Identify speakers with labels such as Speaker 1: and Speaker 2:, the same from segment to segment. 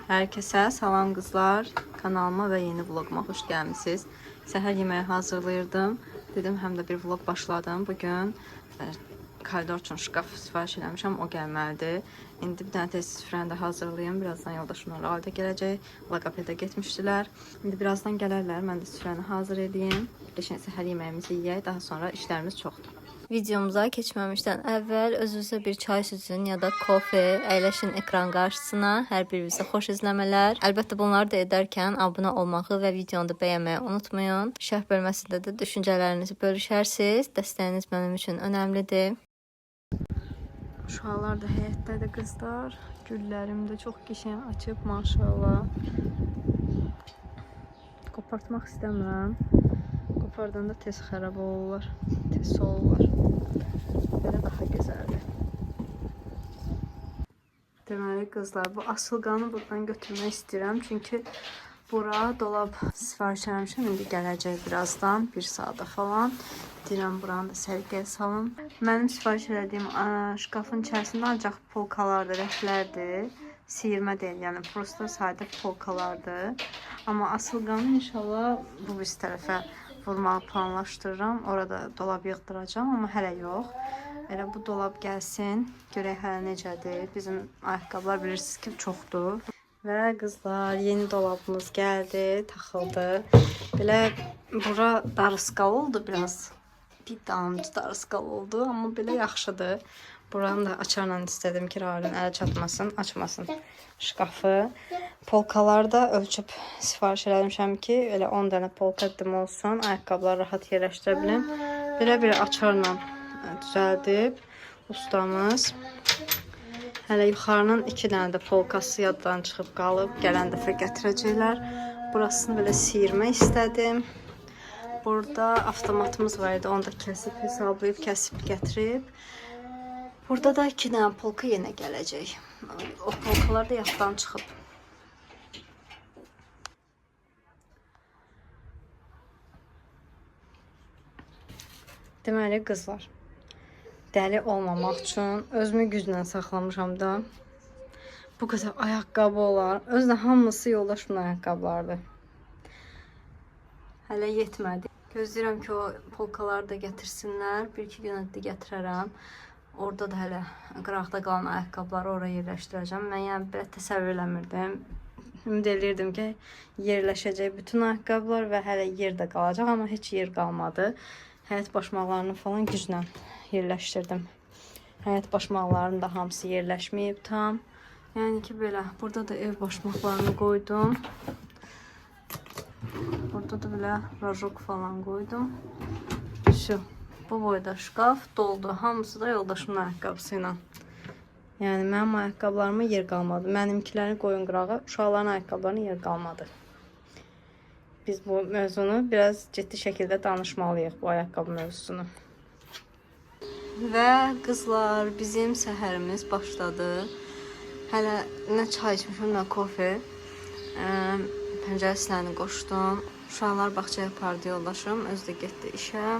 Speaker 1: Herkese salam kızlar. Kanalıma ve yeni vloguma hoş gəlmisiniz. Səhər yeməyi hazırlayırdım. Dedim həm də bir vlog başladım. Bugün koridor üçün şkaf sifariş eləmişəm, o gəlməlidir. İndi bir dənə test süfrəni də hazırlayım. Birazdan yoldaşımla Ralda gələcək. Logopedə getmişdilər. İndi birazdan gələrlər. Mən də süfrəni hazır edeyim. Qəşəng səhər yeməyimizi yeyək. Daha sonra işlərimiz çoxdur. Videomuza keçməmişdən əvvəl özünüzə bir çay süzün ya da kofe, əyləşin ekran qarşısına. Hər birinizə xoş izləmələr. Əlbəttə bunları da edərkən abunə olmağı və videonu da bəyənməyi unutmayın. Şərh bölməsində də düşüncələrinizi bölüşərsiniz. Dəstəyiniz mənim üçün önəmlidir. Uşaqlar da həyətdədir qızlar. Güllərim də çox qəşəng açıb maşallah. Qopartmaq istəmirəm. Qopardanda tez xarab olurlar, tez soğurlar. Belə daha gözəldir. Deməli qızlar, bu asılqanı buradan götürmək istəyirəm. Çünki bura dolab sifariş eləmişəm. İndi gələcək birazdan, 1 saata falan. Deyirəm buranı da səliqəyə salın. Mənim sifariş elədiyim şkafın içərisində ancaq polkalardır, rəflərdir. Siyirmə deyil, yəni prosta sadə polkalardır. Amma asılqanı inşallah bu biz tərəfə vurmağı planlaşdırıram. Orada dolab yığdıracağım, amma hələ yox. Elə bu dolab gəlsin, görək hələ necədir. Bizim ayaqqabılar bilirsiniz ki, çoxdur. Və qızlar, yeni dolabımız gəldi, taxıldı. Belə bura darısqal oldu biraz. Bir damcı darısqal oldu, amma belə yaxşıdır. Buranı da açarla istədim ki, Raulun ələ çatmasın, açmasın şkafı. Polkalarda ölçüb sifariş eləmişəm ki, elə 10 dənə polka dim olsun, ayaqqabıları rahat yerləşdirə bilim. Belə bir açarla düzəldib ustamız. Hələ yuxarının 2 dənə də polkası yaddan çıxıb qalıb, gələn dəfə gətirəcəklər. Burasını belə siyirmə istədim. Burada avtomatımız var idi, onu da kəsib, hesablayıb, kəsib gətirib. Burada da 2 dənə polka yenə gələcək. O polkalar da yaddan çıxıb. Deməli qızlar, dəli olmamaq üçün özümü güclə saxlamışam da. Bu qədər ayaqqabı olar. Özdə hamısı yoldaşımın ayaqqabılardır. Hələ yetmədi. Gözləyirəm ki, o polkaları da gətirsinlər. 1-2 günə də gətirərəm. Orada da hələ qıraqda qalan ayaqqabıları oraya yerləşdirəcəm. Mən yəni belə təsəvvür eləmirdim. Ümid edirdim ki, yerləşəcək bütün ayaqqabılar və hələ yer də qalacaq, amma heç yer qalmadı. Həyət başmaqlarını falan güclə yerləşdirdim. Həyət başmaqlarının da hamısı yerləşməyib tam. Yəni ki, belə. Burada da ev başmaqlarını qoydum. Burada da belə rajok falan qoydum. Şu. Bu boyda şkaf doldu. Hamısı da yoldaşımın ayaqqabısı ilə. Yəni mənim ayaqqabılarıma yer qalmadı. Mənimkiləri qoyun qırağa, uşaqların ayaqqabılarına yer qalmadı. Biz bu mövzunu biraz ciddi şəkildə danışmalıyıq, bu ayaqqabı mövzusunu. Və qızlar, bizim səhərimiz başladı. Hələ nə çay içmişəm, nə kofe. Pəncərə siləni qoşdum. Uşaqlar bağçaya apardı yoldaşım, özü də getdi işə.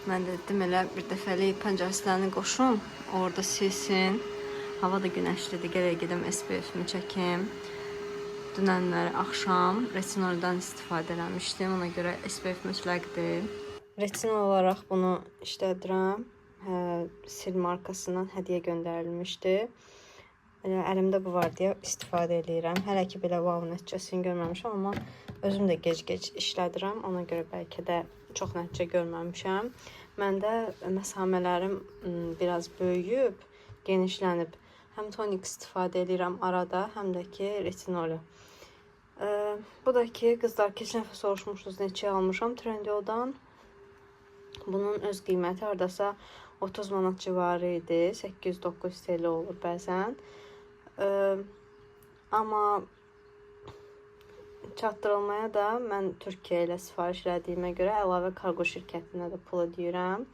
Speaker 1: Mən də dedim elə bir dəfəlik pəncərəsini qoşum, orada silsin. Hava da günəşlidir, gələk gedim SPF-imi çəkim. Dünənləri axşam retinoldan istifadə eləmişdim, ona görə SPF mütləqdir. Retinol olaraq bunu işlədirəm. Sil markasından hədiyyə göndərilmişdi. Əlimdə bu var deyə istifadə edirəm. Hələ ki belə wow nəticəsini görməmişəm, amma özüm də gec-gec işlədirəm. Ona görə bəlkə də çox nəticə görməmişəm. Məndə məsamələrim biraz böyüyüb, genişlənib. Həm tonik istifadə edirəm arada, həm də ki retinolu. Bu da ki, qızlar, keçən dəfə soruşmuşdunuz neçəyə almışam Trendyoldan. Bunun öz qiyməti hardasa 30 manat civarı idi. 800-900 TL olur bəzən. Amma çatdırılmaya da mən Türkiyə ilə sifariş elədiyimə görə əlavə kargo şirkətinə də pul ödəyirəm.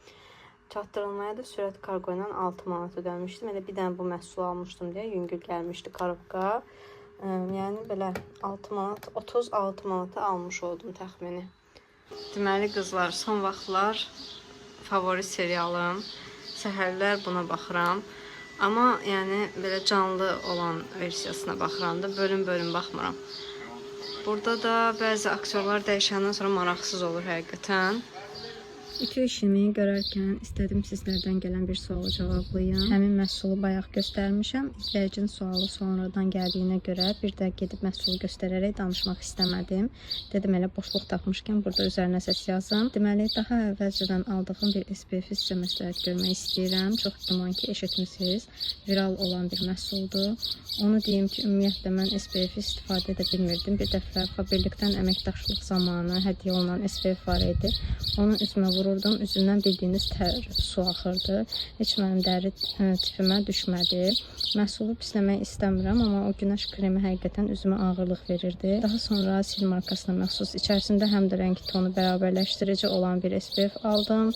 Speaker 1: Çatdırılmaya da sürət kargo ilə 6 manat ödəmişdim. Elə bir dənə bu məhsulu almışdım deyə yüngül gəlmişdi karobka. Yəni belə 6 manat, 36 manata almış oldum təxmini. Deməli qızlar, son vaxtlar favori serialım. Səhərlər buna baxıram. Amma yəni belə canlı olan versiyasına baxıranda bölüm-bölüm baxmıram. Burada da bəzi aktyorlar dəyişəndən sonra maraqsız olur həqiqətən. Ütü işimi görərkən istədim sizlərdən gələn bir sualı cavablayım. Həmin məhsulu bayaq göstərmişəm. İzləyicinin sualı sonradan gəldiyinə görə bir də gedib məhsulu göstərərək danışmaq istəmədim. Dedim elə boşluq tapmışkən burada üzərinə səs yazım. Deməli, daha əvvəlcədən aldığım bir SPF-i sizə məsləhət görmək istəyirəm. Çox güman ki, eşitmisiniz. Viral olan bir məhsuldur. Onu deyim ki, ümumiyyətlə mən SPF-i istifadə edə bilmirdim. Bir dəfə Faberlikdən əməkdaşlıq zamanı hədiyyə olunan SPF var idi. Onu üzümə vururdum. Üzümdən bildiyiniz tər, su axırdı. Heç mənim dəri tipimə düşmədi. Məhsulu pisləmək istəmirəm, amma o günəş kremi həqiqətən üzümə ağırlıq verirdi. Daha sonra Sil markasına məxsus içərisində həm də rəng tonu bərabərləşdirici olan bir SPF aldım.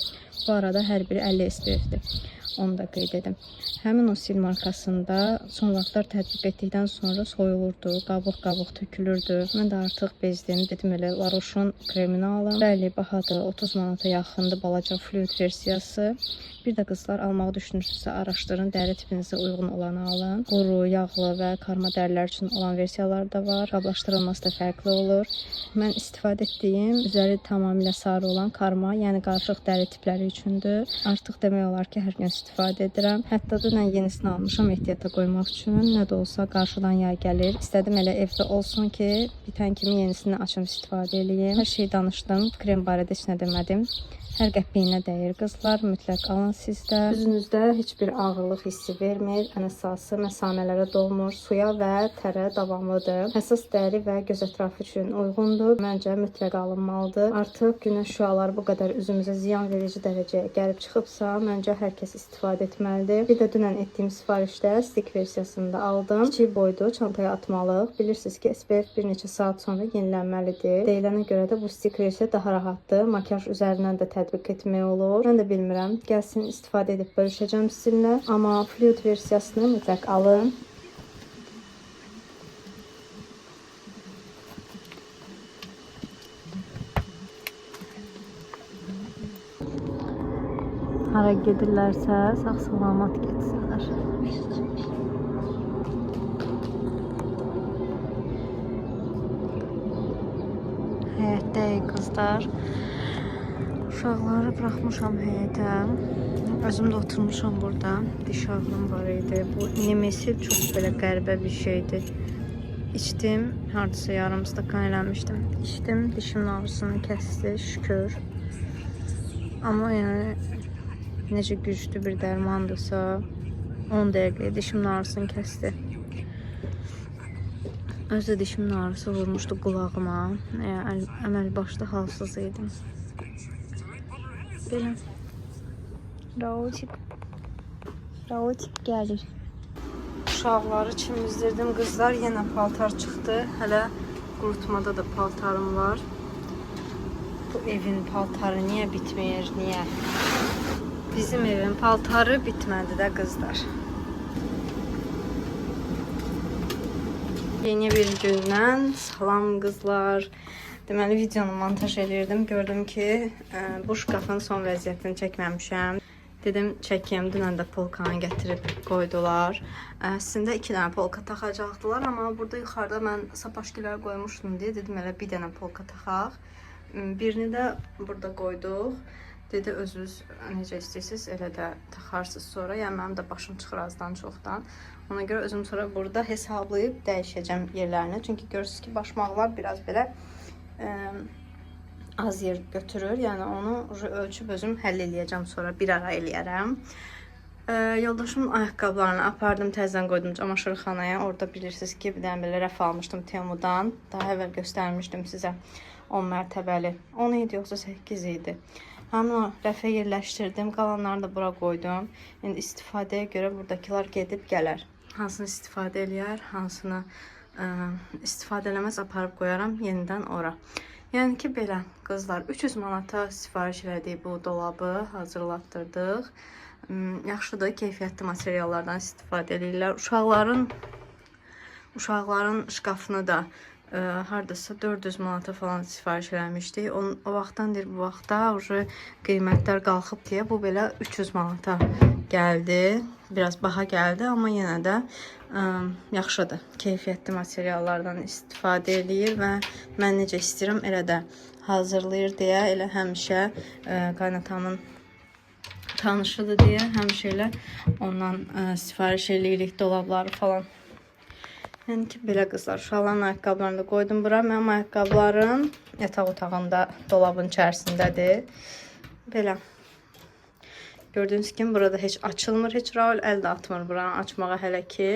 Speaker 1: Bu arada hər biri 50 SPF-dir. Onu da qeyd edim. Həmin o Sil markasında son vaxtlar tətbiq etdikdən sonra soyulurdu, qabıq-qabıq tökülürdü. Mən də artıq bezdim. Dedim elə La Roche-un kremini alım. Bəli, bahadır. 30 manata yaxındır balaca fluid versiyası. Bir də qızlar almağı düşünürsünüzsə araşdırın, dəri tipinizə uyğun olanı alın. Quru, yağlı və karma dərilər üçün olan versiyalar da var. Qablaşdırılması da fərqli olur. Mən istifadə etdiyim üzəri tamamilə sarı olan karma, yəni qarışıq dəri tipləri üçündür. Artıq demək olar ki, hər gün istifadə edirəm. Hətta dünən yenisini almışam ehtiyata qoymaq üçün. Nə də olsa qarşıdan yay gəlir. İstədim elə evdə olsun ki, bitən kimi yenisini açım istifadə edeyim. Hər şeyi danışdım. Krem barədə heç nə demədim. Hər qəpiyinə dəyir qızlar, mütləq alın sizdə. Üzünüzdə heç bir ağırlıq hissi vermir, ən əsası məsamələrə dolmur, suya və tərə davamlıdır. Həssas dəri və göz ətrafı üçün uyğundur. Məncə mütləq alınmalıdır. Artıq günəş şüaları bu qədər üzümüzə ziyan verici dərəcəyə gəlib çıxıbsa, məncə hər kəs istifadə etməlidir. Bir də dünən etdiyim sifarişdə stik versiyasında aldım. Kiçik boydu, çantaya atmalıq. Bilirsiniz ki, SPF bir neçə saat sonra yenilənməlidir. Deyilənə görə də bu stik versiya daha rahatdır. Makyaj üzərindən də tətbiq etmək olur. Mən də bilmirəm. Gəlsin istifadə edib bölüşəcəm sizinlə. Amma fluid versiyasını mütləq alın. Hara gedirlərsə sağ-salamat getsinlər. Həyətdəyik qızlar. Uşaqları buraxmışam həyətə. Özüm də oturmuşam burada. Diş ağrım var idi. Bu Nemesil çox belə qəribə bir şeydir. İçdim. Hardasa yarım stakan eləmişdim. İçdim. Dişimin ağrısını kəsdi. Şükür. Amma yəni necə güclü bir dərmandırsa 10 dəqiqəyə dişimin ağrısını kəsdi. Özdə dişimin ağrısı vurmuşdu qulağıma. Əməl başda halsız idim. Belə. Raotik gəlir. Uşaqları çimizdirdim. Qızlar yenə paltar çıxdı. Hələ qurutmada da paltarım var. Bu evin paltarı niyə bitmir? Niyə? Bizim evin paltarı bitmədi də qızlar. Yeni bir gündən salam qızlar. Deməli, videonu montaj edirdim. Gördüm ki, bu şkafın son vəziyyətini çəkməmişəm. Dedim, çəkeyim. Dünən də polkanı gətirib qoydular. Əslində 2 dənə polka taxacaqdılar, amma burada yuxarıda mən sapaşkilər qoymuşdum deyə dedim, elə bir dənə polka taxaq. Birini də burada qoyduq. Dedi, özünüz necə istəyirsiniz, elə də taxarsınız sonra. Yəni, mənim də başım çıxır azdan çoxdan. Ona görə özüm sonra burada hesablayıb dəyişəcəm yerlərini. Çünki görürsünüz ki, başmaqlar biraz belə az yer götürür. Yəni, onu ölçüb özüm həll eləyəcəm sonra. Bir ara eləyərəm. Yoldaşımın ayaqqabılarını apardım, təzədən qoydum camaşırxanaya. Orada bilirsiniz ki, bir dənə belə rəf almışdım Temudan. Daha əvvəl göstərmişdim sizə 10 mərtəbəli. 10 idi, yoxsa 8 idi. Həmin o rəfə yerləşdirdim. Qalanlarını da bura qoydum. İndi istifadəyə görə buradakılar gedib gələr. Hansını istifadə eləyər, hansını istifadə eləməz aparıb qoyaram yenidən ora. Yəni ki, belə qızlar 300 manata sifariş elədik bu dolabı, hazırlatdırdıq. Yaxşıdır, keyfiyyətli materiallardan istifadə edirlər. Uşaqların şkafını da hardasa 400 manata falan sifariş eləmişdik. O vaxtdan deyir, bu vaxtda qiymətlər qalxıb deyə bu belə 300 manata gəldi. Biraz baha gəldi, amma yenə də yaxşıdır. Keyfiyyətli materiallardan istifadə edir və mən necə istəyirəm elə də hazırlayır deyə elə həmişə qaynatamın tanışıdır deyə həmişə elə ondan sifariş eləyirik dolabları falan. Yəni ki, belə qızlar, uşaqların ayaqqabılarını da qoydum bura. Mənim ayaqqabılarım yataq otağında dolabın içərisindədir. Belə. Gördüyünüz kimi burada heç açılmır, heç Raul əl də atmır buranı açmağa hələ ki.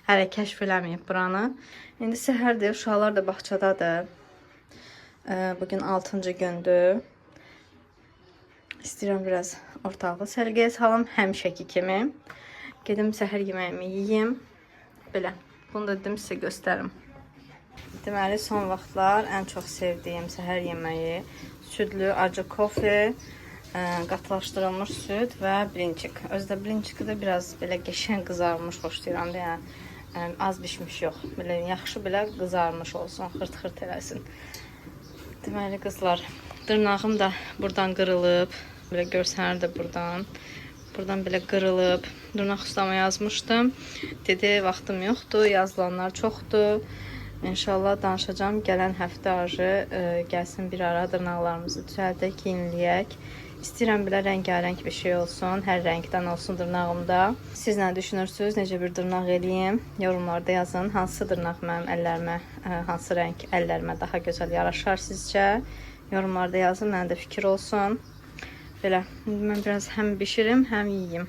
Speaker 1: Hələ kəşf eləməyib buranı. İndi səhərdir, uşaqlar da bağçadadır. Bugün 6-cı gündür. İstəyirəm biraz ortalığı səliqəyə salım, həmişəki kimi. Gedim səhər yeməyimi yeyim. Belə. Bunu da dedim sizə göstərim. Deməli, son vaxtlar ən çox sevdiyim səhər yeməyi südlü acı kofe, qatılaşdırılmış süd və blinçik. Özdə blinçiki də biraz belə qəşəng qızarmış xoşlayıram da, yəni az bişmiş yox. Belə yaxşı belə qızarmış olsun, xırt-xırt eləsin. Deməli qızlar, dırnağım da buradan qırılıb. Belə görsənir də buradan. Buradan belə qırılıb. Dırnaq ustama yazmışdım. Dedi, vaxtım yoxdur, yazılanlar çoxdur. İnşallah danışacağım. Gələn həftə arzu gəlsin bir ara dırnaqlarımızı düzəldək, yeniləyək. İstəyirəm belə rəngarəng bir şey olsun. Hər rəngdən olsun dırnağımda. Siz nə düşünürsünüz? Necə bir dırnaq eləyim? Yorumlarda yazın. Hansı dırnaq mənim əllərimə, hansı rəng əllərimə daha gözəl yaraşar sizcə? Yorumlarda yazın. Məndə də fikir olsun. Belə, mən biraz həm bişirim, həm yiyeyim.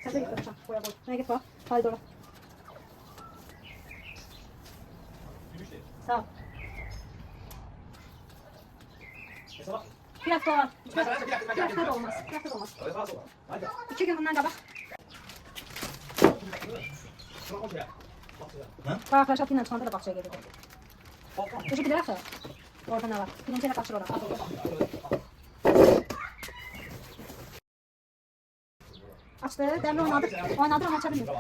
Speaker 1: Kaça git bakacağım, buraya koy. Ne git bak, haydi oraya. Sağ ol. Bir hafta var. Bir hafta da olmaz. Bir hafta da olmaz. 2 gün bundan qabaq. Bak arkadaşlar yine çıxanda da bağçaya gedirdim. Teşekkür ederim. Orada ne var? Birinci ile kaçır orada. Açtı. Demre oynadık. Oynadık ama açabilirim.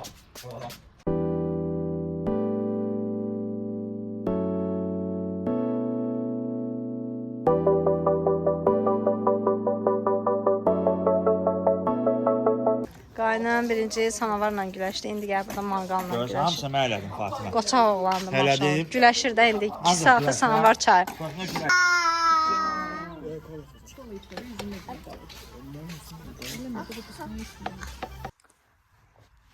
Speaker 1: Qaynım birinci samavarla güləşdi. İndi gəl burada manqalla güləşir.
Speaker 2: Görürsən, hamısı mən elədim Fatimə.
Speaker 1: Qoçaq oğlandı maşallah.
Speaker 2: Elədim.
Speaker 1: Güləşir də indi 2 saatı samavar çay.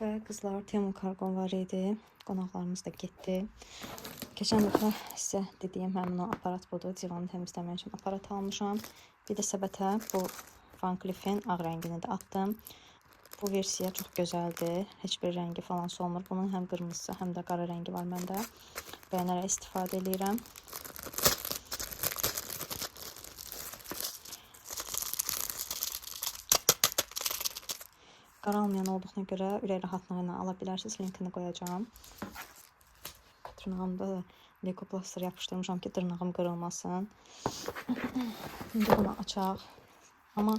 Speaker 1: Və qızlar Temu kargon var idi. Qonaqlarımız da getdi. Keçən dəfə sizə dediyim həmin o aparat budur. Divanı təmizləmək üçün aparat almışam. Bir də səbətə bu Van Cleef'in ağ rəngini də atdım. Bu versiya çox gözəldir. Heç bir rəngi falan solmur. Bunun həm qırmızısı, həm də qara rəngi var məndə. Bəyənərək istifadə edirəm. Qaralmayan olduğuna görə ürək rahatlığı ilə ala bilərsiniz. Linkini qoyacağım. Dırnağımda da leykoplaster yapışdırmışam ki, dırnağım qırılmasın. İndi bunu açaq. Amma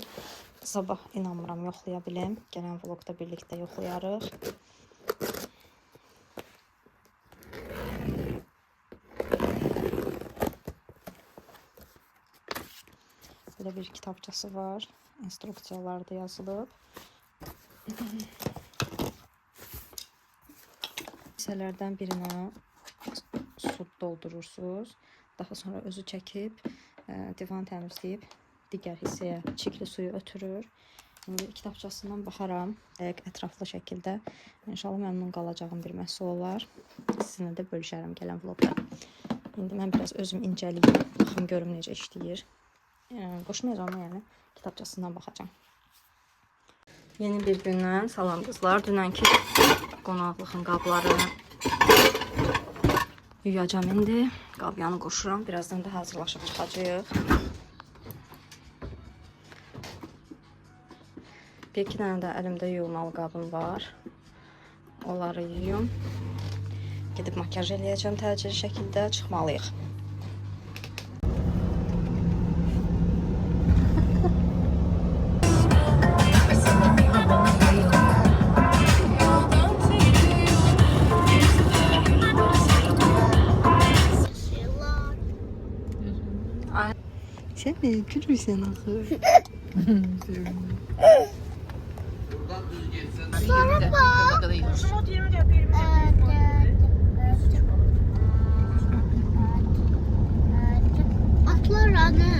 Speaker 1: sabah inanmıram yoxlaya bilim. Gələn vlogda birlikdə yoxlayarıq. Belə bir kitabçası var. İnstruksiyalarda yazılıb. Hissələrdən birinə su doldurursunuz. Daha sonra özü çəkib, divan təmizləyib, digər hissəyə çirkli suyu ötürür. İndi kitabçasından baxaram, dəqiq ətraflı şəkildə. İnşallah məmnun qalacağım bir məhsul olar. Sizinlə də bölüşərəm gələn vlogda. İndi mən biraz özüm incəliyim, baxım görüm necə işləyir. Qoşmayacağım, yəni kitabçasından baxacağım. Yeni bir gündən salam qızlar. Dünənki qonaqlığın qablarını yuyacağım indi. Qabyanı qoşuram. Birazdan da hazırlaşıb çıxacağıq. Bir-iki dənə də əlimdə yuyulmalı qabım var. Onları yuyum. Gedib makyaj eləyəcəm təcili şəkildə. Çıxmalıyıq. Gülsene, gülürsen axı.
Speaker 2: Sonra bak. Atlar anne.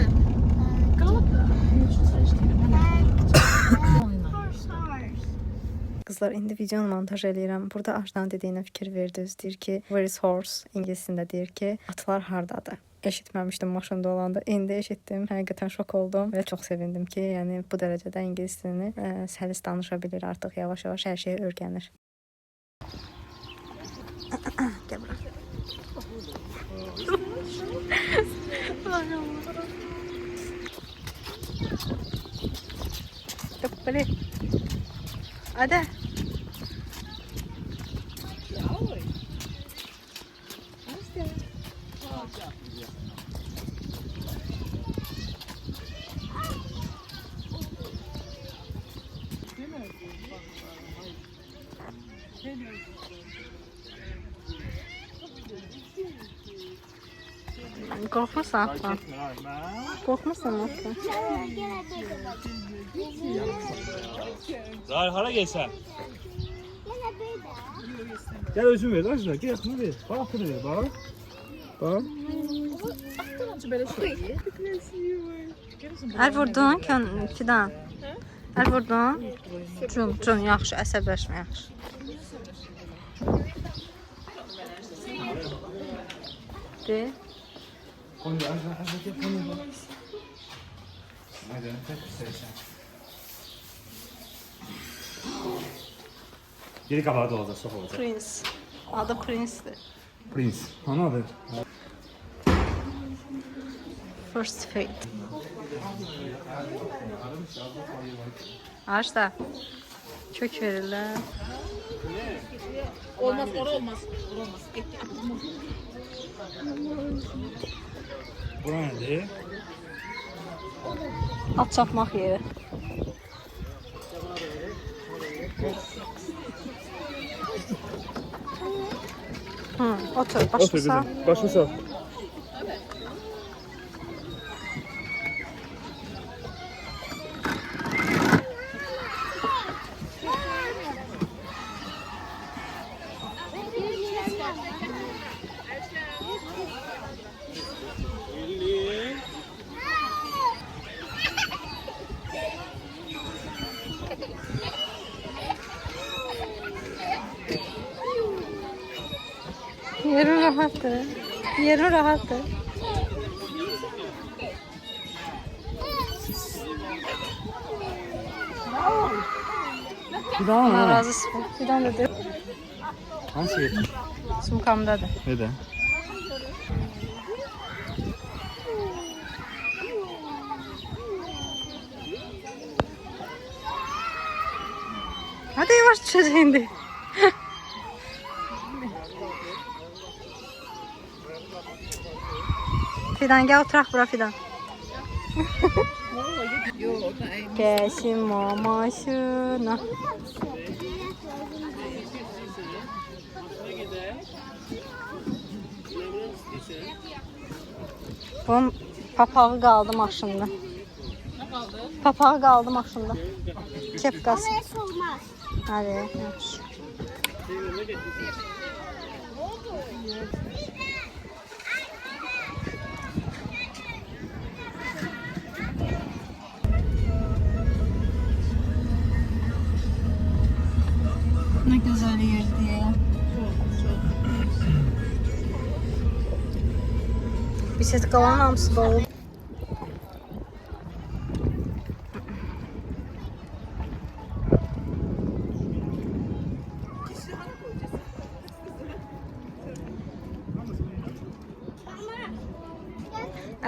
Speaker 1: Qızlar, indi videonu montaj eləyirəm. Burada Ajdan dediyinə fikir verdiniz. Deyir ki, where is horse? İngiliscəsində deyir ki, atlar hardadır? Eşitməmişdim maşında olanda. İndi eşitdim. Həqiqətən şok oldum və çox sevindim ki, yəni bu dərəcədə ingilis dilini səlis danışa bilir artıq. Yavaş-yavaş hər şeyi öyrənir. Gəl bura. Böyle. Hadi. Korkmursan atla. Korkmursan atla.
Speaker 3: Zahir hara gelsen. Gel özüm ver lan şuna. Gel yakını ver. Bak bunu ver bak. Bak.
Speaker 1: Əl vurdun Fidan. Əl vurdun. Cun, yaxşı, əsəbləşmə, yaxşı. De.
Speaker 3: Konuyu az gel konuyu bak. Hadi tek istersen. Geri kapağı da olacak, sok olacak.
Speaker 1: Prince. Adı Prince'dir.
Speaker 3: Prince. Onun adı.
Speaker 1: First Fate. Ağaçda. Kök verirlər.
Speaker 4: Olmaz, ora olmaz. Ora olmaz.
Speaker 3: Bura nedir?
Speaker 1: At çapmaq yeri. Otur, başını sağ.
Speaker 3: Başını sağ.
Speaker 1: Yerin rahattır. Yerin rahattır.
Speaker 3: Bir daha mı?
Speaker 1: Narazısın. Fidan dedi.
Speaker 3: Hangi şey?
Speaker 1: Sumkamdadır.
Speaker 3: Neden?
Speaker 1: Hadi yavaş düşecek indi. Fidan gel oturak bura Fidan. Kesin mamasına. Bunun papağı qaldı maşında. Papağı qaldı maşında. Kepkası.
Speaker 2: Orası olmaz.
Speaker 1: Hadi. Yaxşı. Ne güzel yerdi ya. Bir set qalan hamısı dolu.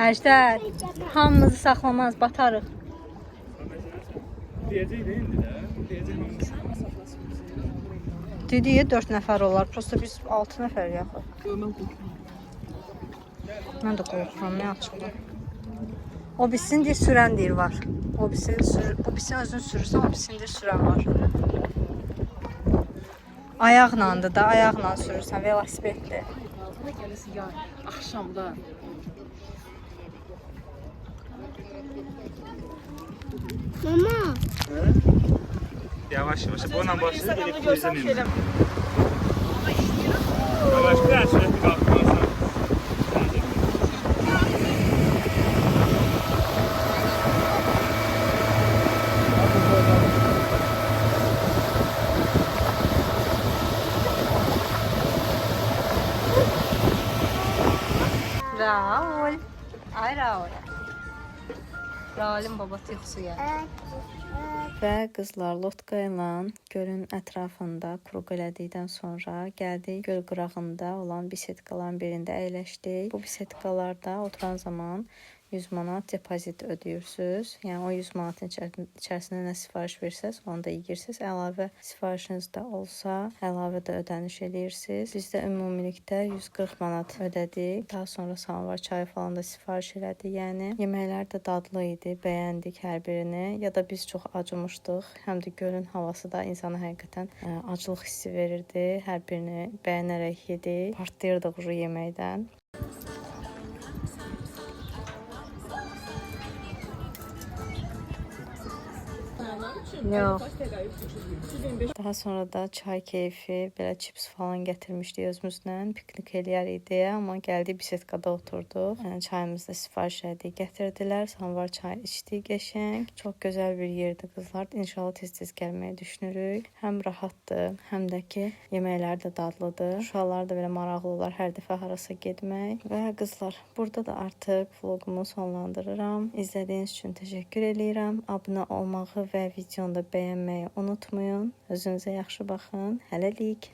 Speaker 1: Əjdər, hamımızı saxlamaz, batarıq.
Speaker 3: Diyecek değil mi de? Diyecek mi?
Speaker 1: Dediyi 4 nəfər olar, prosta biz 6 nəfər yaxı. Mən də qorxuram, nə açıqdır. O bilsin deyə sürən deyir var. O bilsin özün sürürsən, o bilsin deyə sürən var. Ayaqlandır da, ayaqla sürürsən, velosipeddir.
Speaker 4: Gəlisi yay, axşamda.
Speaker 2: Mama.
Speaker 3: Yavaş yavaş. Bununla başlayıp böyle turizm yemeği. Yavaş biraz sürekli kalkmıyorsan.
Speaker 1: Raul. Ay Raul. Raul'un babası yuxusu gəldi. Və qızlar lotka ilə gölün ətrafında kruq elədikdən sonra gəldik göl qırağında olan bisetkaların birində əyləşdik. Bu bisetkalarda oturan zaman 100 manat depozit ödəyirsiniz. Yəni o 100 manatın içərisində nə sifariş versəz, onu da yeyirsiniz. Əlavə sifarişiniz də olsa, əlavə də ödəniş edirsiniz. Biz də ümumilikdə 140 manat ödədik. Daha sonra samvar çayı falan da sifariş elədik. Yəni yeməklər də dadlı idi, bəyəndik hər birini. Ya da biz çox acımışdıq. Həm də gölün havası da insana həqiqətən aclıq hissi verirdi. Hər birini bəyənərək yedik. Partlayırdıq o yeməkdən. Yox. Daha sonra da çay keyfi, belə chips falan gətirmişdik özümüzlə. Piknik eləyər idi, amma gəldik bisetkada oturduq. Çayımızı da sifariş etdik, gətirdilər. Samvar çay içdik, qəşəng. Çox gözəl bir yerdir qızlar. İnşallah tez-tez gəlməyi düşünürük. Həm rahatdır, həm də ki yeməklər də dadlıdır. Uşaqlar da belə maraqlı olar hər dəfə harasa getmək. Və qızlar, burada da artıq vloqumu sonlandırıram. İzlədiyiniz üçün təşəkkür eləyirəm. Abunə olmağı və videonu da bəyənməyi unutmayın. Özünüzə yaxşı baxın. Hələlik.